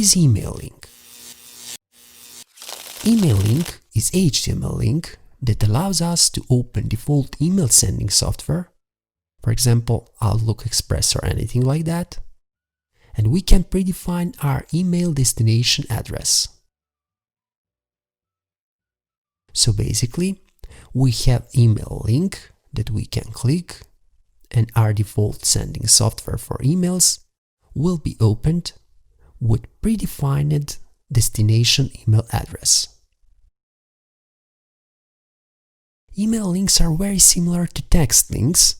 is email link? Email link is HTML link that allows us to open default email sending software, for example, Outlook Express or anything like that, and we can predefine our email destination address. So basically, we have email link that we can click, and our default sending software for emails will be opened with predefined destination email address. Email links are very similar to text links.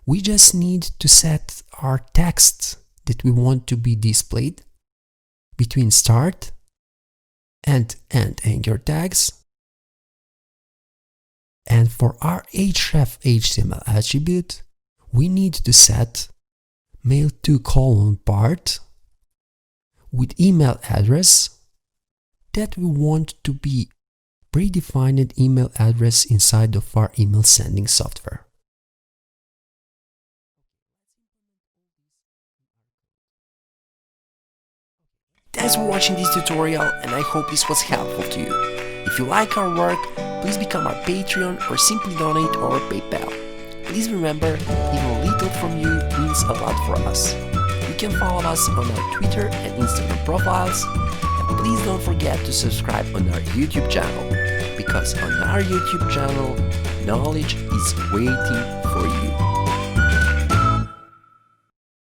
We just need to set our text that we want to be displayed between start and end anchor tags. And for our href HTML attribute, we need to set mail to part with email address that we want to be predefined email address inside of our email sending software. Thanks for watching this tutorial, and I hope this was helpful to you. If you like our work, please become our Patreon or simply donate or PayPal. Please remember, even little from you means a lot for us. You can follow us on our Twitter and Instagram profiles, and please don't forget to subscribe on our YouTube channel, because on our YouTube channel, knowledge is waiting for you.